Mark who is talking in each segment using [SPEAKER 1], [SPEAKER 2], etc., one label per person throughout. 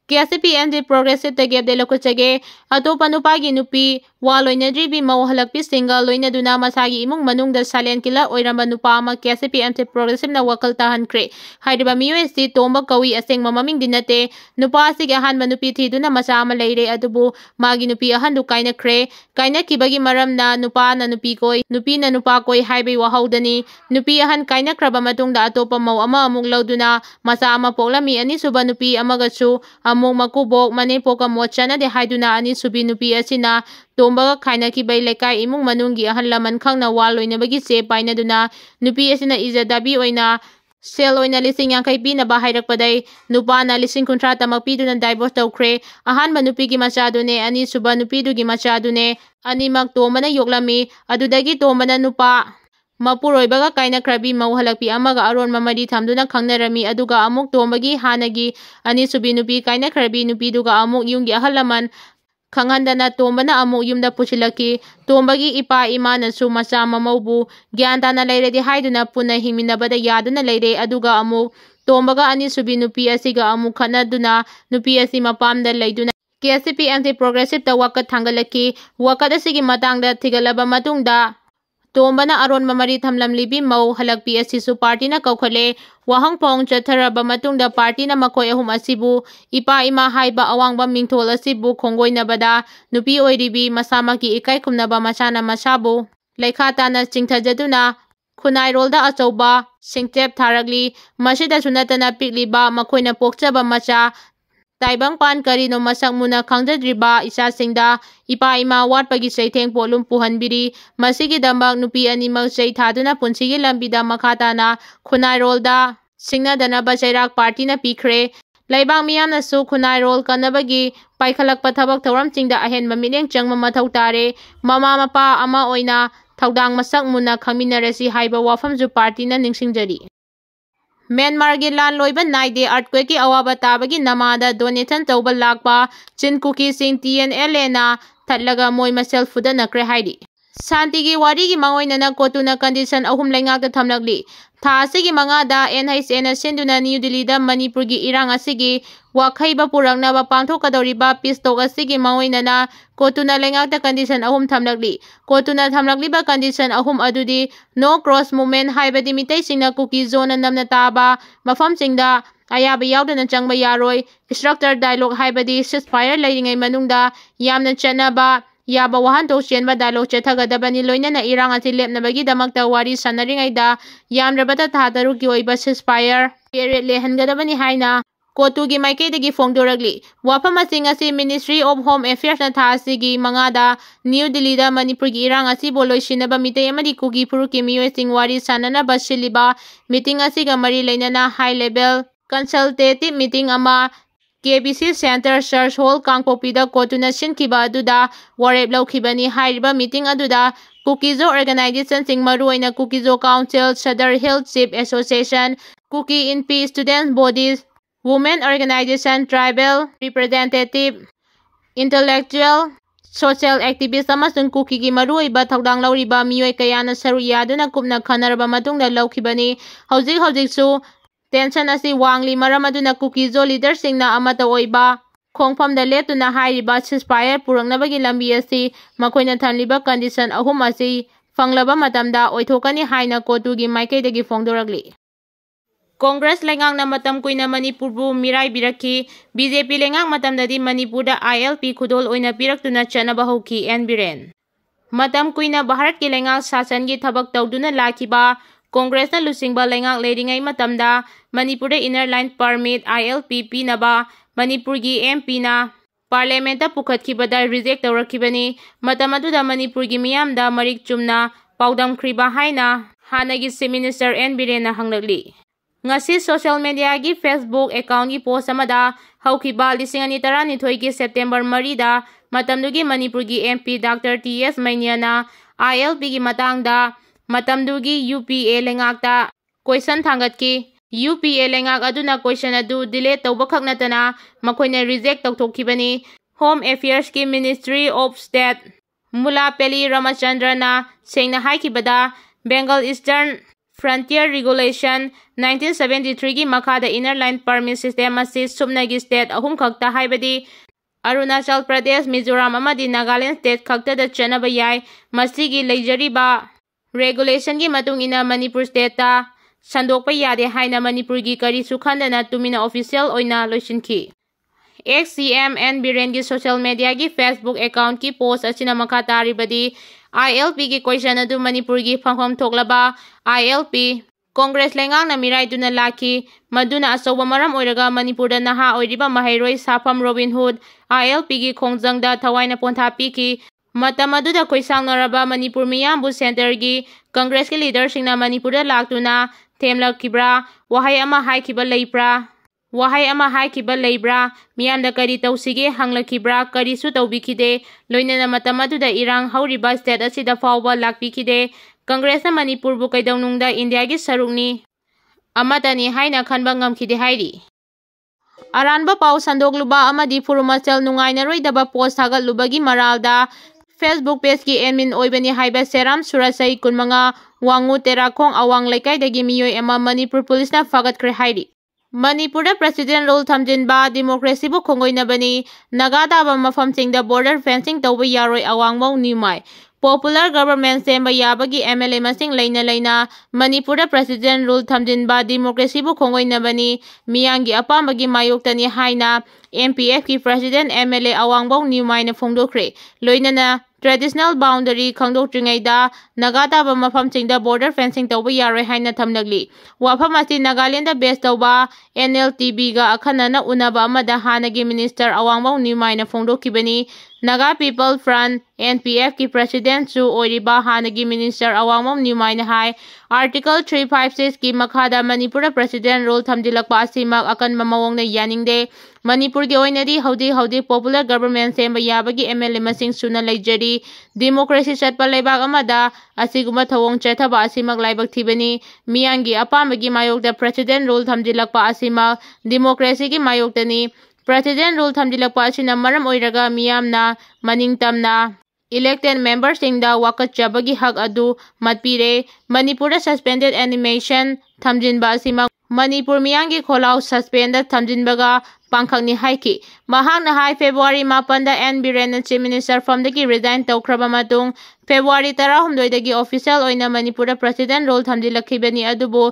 [SPEAKER 1] KCPMD Progressive Tageb de Lokuchage, Atopa Nupagi Nupi, Waloinadribi Mauhalakpi Single, Loinaduna Masagi Imung Manung the Silent Killer, Oiramba Nupama, KCPMD Progressive na Wakal Tahan Kre, Hydra MUSC, Tomba Kawi, Asing Mamaming Dinate, Nupasig Ahan Manupiti, Duna Masama Lady Atubu, Magi Nupi Ahandu Kaina Kre, Kaina Kibagi Maram na Nupa na Nupikoi, Nupi na Nupakoi, Highway Wahaudani, Nupi Ahan Kaina Krabamatung da Atopa Mau Ama Muglauduna, Masama Polami, Ani Suba Nupi Amagasu, Among Makubok, Manepoka Mochana de Haiduna Ani Subi Nupi Asina, Tomba Kaina Kibai Leka, Imung Manungi Ahan Laman Kang na Walo in Nabagi Se, Paina Duna, Nupi Asina Iza Dabi Oina, Sel Oina Lising Yang Kaipi na Bahairak Paday, Nupa na Lising Kontrata Magpido ng Divorce daw Kre, Ahan Manupi Gimachado ne, Ani Suba Nupido Gimachado ne, Ani Magtoma na Yoklami, Adudagi Toma na Nupa. Mapuroy baga kaina krabi mauhalakpi amaga aron mamadi thamduna khangnarami aduga amuk tombagi hanagi ani subi nupi kaina krabi nupi duga amuk yungi ahalaman khanghandana tombana amuk yumda puchilaki tombagi ipa imana su macha mamaubu gyantana leiredi haiduna puna himinabada yaduna leire aduga amuk tombaga ani subi nupi asiga amuk khanaduna nupi asi mapamda leiduna KCPMD Progressive ta wakat thangalaki wakat asigi matangda thigalaba matungda Tombana aron mamari thamlam libi mau halakpi asisu party na kaukhale wahang pong chatharaba matungda party na makoi ahum asibu ipa ima haiba awangba mingthol asibu khongoi nabada nupi oiribi masamaki ikai kumnaba machana masabu lekhata na chingthajaduna khunai rolda achauba singtep tharagli masida sunatana pikliba makoina pokchaba macha Taibang pan karino masak muna khangjadriba isa singda ipa ima watpagi saitheng polum puhanbiri masigi dambak nupi animal sai thaduna punsigi lambida makhata na khunai rolda singna dana bachairak party na pikre laibang miyamna su khunai rol kanabagi paikhalak pathabak thoram chingda ahen mamileng changma mathau tare mama mapa ama oina thaudang masak muna khangminarasi haiba wapham ju party na ningsingjari Myanmar gi lan loiba naide earthquake ki awaba tabagi namada donation tawba lakpa chin kuki sing TNL na thatlaga moi masel fudana kre haidi Santi gi wari gi mangoina na CoTu na condition ahum lengak ta thamlakli tha asigi mangada NHN na senduna New Delhi da Manipur gi irang asigi wakhaiba purangna ba pangthokadoriba peace talk asigi mangoina na CoTu na lengak ta condition ahum thamlakli CoTu na thamlakli ba condition ahum adudi no cross movement haibadi Meitei singna kuki zone namna taba mafam singda ayaba yaudana changb yaroi structure dialogue haibadi ceasefire leiringai manungda yamna chanaba Yaba wahan to sienba dialogue chethagadabani loinana irang ati lepnabagi damakta wari sannaringaida yamrabata thataru ki oiba ceasefire period lehangadabani haina CoTu gi maikeidagi fongdoragli wapham asing asi Ministry of Home Affairs na thasigi mangada New Delhi da Manipur gi irang asi boloisinaba Meitei amadi kuki puruki miyoi sing wari sanana basiliba meeting asiga mari leinana high level consultative meeting ama KBC Center Search Hall Kangpokpida CoTu na sinkiba aduda warep laukibani hairiba meeting aduda Kukizo Organization sing maruoina Kukizo Council Sadar Hill Chief Association Kuki in Peace Student Bodies Women Organization Tribal Representative Intellectual Social Activist amasung Kuki gi maruoiba thaudang lauriba miyoi kayana saru yaduna kupna khanaraba matungda laukibani hojik su Tension asi wangli maram aduna Kukizo leader singna amata oiba khongpham da letuna hairiba ceasefire purangnabagi lambi asi makoina thanliba condition ahum asi fanglaba matamda oithokani haina CoTu gi maikeidagi fongdoragli Congress lengang na matam kuina Manipur bu mirai biraki BJP lengang matamdadi Manipur da ILP khudol oina piraktuna chanaba hoki Biren matam kuina Bharat ki lengang sasan gi thabak tawduna lakiba Congress na lusingba lengak leiringai matamda Manipur da inner line permit ILP pinaba Manipur gi MP na parliament ta pukhatkibada reject tawrakibani matam aduda Manipur gi miyamda marik chumna paudam khriba haina hanagi Chief Minister Biren na hanglakli ngasi social media gi Facebook account gi post amada haukiba 2012 gi September 3 da matamdugi Manipur gi MP Dr. TS Mainiana ILP gi matangda matamdugi UPA lengakta question thangatki UPA lengak aduna question adu delete tawbakhak natana makoina reject tawthokibani Home Affairs ki Ministry of State Mulapeli Ramachandra na sengna haikibada Bengal Eastern Frontier Regulation 1973 gi makhada Inner Line Permit System asi subnagi state ahum khakta haibadi Arunachal Pradesh, Mizoram amadi Nagaland state khaktada chanaba yai masigi leijariba regulation gi matung ina Manipur state ta sandokpa yade haina Manipur gi kari sukhandana tumina official oina loisinki. XCM and Biren gi social media gi Facebook account ki post asina makha taribadi ILP gi question adu Manipur gi phangpham thoklaba ILP Congress lengang na mirai duna laki maduna asoba maram oiraga Manipur da naha oiriba mahairoi Safam Robin Hood ILP gi khongjang da thawaina pontha piki matamadu da koisang naraba Manipur miyambu center gi Congress ki leader singna Manipur da laktuna themlakibra wahai ama haikiba leibra miyam da kari tausige hanglakibra kari su tawbikide loinana matamadu da irang hauriba state asida fawba lakpikide Congress na Manipur bu kaidawnungda India gi sarukni amatani haina khanba ngamkhide hairi aranba pau sandokluba amadi furumachal nungainaroidaba post thagatlubagi maralda Facebook page ki admin oibani haiba Seram Surasai kunmanga wangu terakhong awang lekaidagi miyoi ama Manipur police na fagatkre hairi Manipur da president rule thamjinba democracy bu khongoinabani nagadaba mafamsingda border fencing tawba yaroi awangmau nimai Popular government semba yabagi MLA masing laina Manipur da president rule thamjinba democracy bu khongoinabani miyangi apambagi mayoktani haina MPF ki president MLA awangbau niumaina phongdokre loinana traditional boundary khangdoktringaida nagadaba mafamsingda border fencing tawba yaroi haina thamnagli wapham asi Nagaland da base tawba NLTB ga akhanana unaba amada hanagi minister awangbau niumaina phongdokibani Naga People Front NPF ki president su oiriba hanagi minister awangmam niumaina hai Article 356 ki makhada Manipur president role thamjilakpa asimak akanba mawongna yaningde Manipur gi oinadi haudi popular government semba yabagi MLA masing suna leijari democracy chatpa leibak amada asiguma thawong chethaba asimak laibak thibani miyangi apamagi mayokda president role thamjilakpa asimak democracy gi mayoktani President rule thamjilakpa asina maram oiraga miyamna maningtamna elected members singda wakatchabagi hak adu matpire Manipur suspended animation thamjinba asima Manipur miyangi kholau suspended thamjinbaga pangkhakni haiki mahakna hai February 8 da N Biren chief minister from the resign tawkraba matung February 19 dagi official oina Manipur president role thamjilakhibani adubu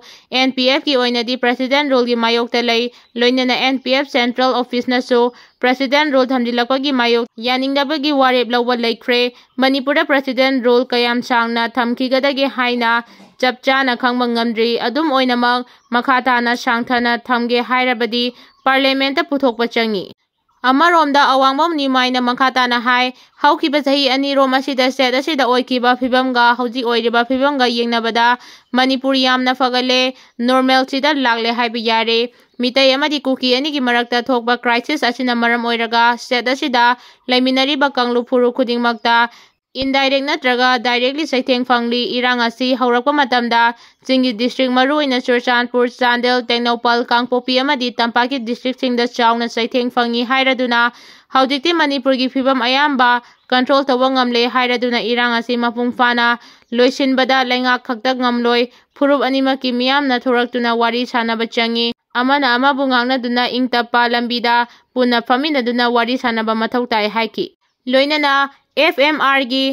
[SPEAKER 1] NPF ki oina di president role gi mayokta lei loinana NPF central office na so president role thamjilakpagi mayok yaningdabagi warep lawba laikre Manipur president role kayam sangna thamkigadagi haina chapchana khangba ngamdri adum oinamak makhatana sangthana thamge hairabadi parliament ta puthokpa changi Amaromda awangmam nimaina makhatana hai haukiba sahi ani rom asida set asida oikiba phibamga hauji oiriba phibamga yengnabada Manipur yamna fagale normal sida lagle haibi yare Meitei amadi Kuki ani gi marakta thokba crisis asina maram oiraga set asida laiminari ba kanglu phuru khudingmakta indirect natraga directly saitheng phangli irang asi haurakpa matamda Chingi district maruina Churchanpur Chandel Tengnopal Kangpopi amadi Tampaki district singda chauna saitheng phangi hairaduna haujikti Manipur gi phibam ayamba control tawang ngamle hairaduna irang asi mapung fana loisinbada lengak khaktak ngamloi phurup anima ki miyamna thoraktuna wari sanaba changi amana amabu ngangnaduna ingtapa lambida puna faminaduna wari sanaba mathau tai haiki loinana FMR gi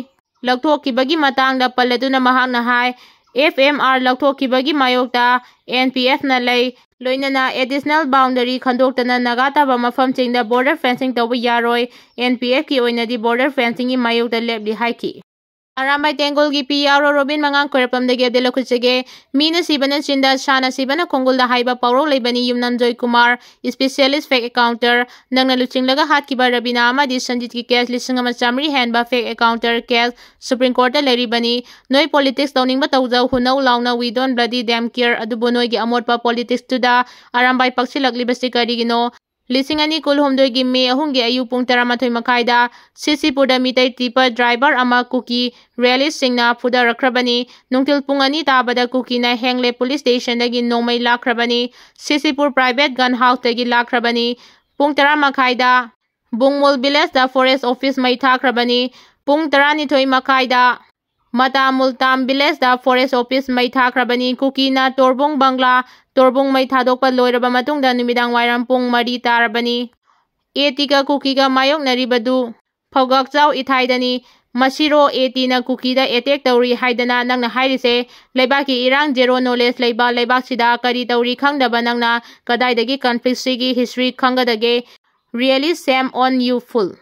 [SPEAKER 1] laktokibagi matangda paladuna mahakna hai FMR laktokibagi mayokta NPF na lei loinana additional boundary khandoktana nagataba mafamsingda border fencing tawba yaroi NPF ki oinadi border fencing gi mayokta lepli haiki Arambai Tengol gi PRO Robin mangang korapam dege delokuchege mina sibana chinda shana sibana kongul da haiba pawro lebani yumnam Joy Kumar specialist fake accounter nangna luchinglaga hat kiba Rabina amadi Sanjit ki case lisingama chamri handba fake accounter case Supreme Court da leri bani noi politics tawning ba tawjau hunau launa we don't bloody damn care adubo noi gi amotpa politics tuda Arambai paksilakli basi karigino Lisingani kulhomdoi gi me ahungi ayu pung 13 makaida Sisipurda Meitei tipa driver ama Kuki rally singna puda rakrabani nungtil pungani tabada Kuki na hengle police station dagi nomai lakrabani Sisipur private gun house dagi lakrabani pung 10 makaida Bungmul village da forest office mai thakrabani pung 12 makaida Mata Multam Village da Forest Office Mei Thakrabani. Kuki na Torbung Bangla. Torbung Mei Thadokpa Loiraba Matungda Numidang Wairam Pung 4 tarabani. Etiga Kukiga mayoknaribadu Phawgakchau Ithaidani. Masiro na Kukida attack tauri haidana nangna hairise leibaki irang zero knowledge leiba leibak sida kari tauri khangdaba nangna kadaidagi conflict sigi history khangadage. Really shame on you full.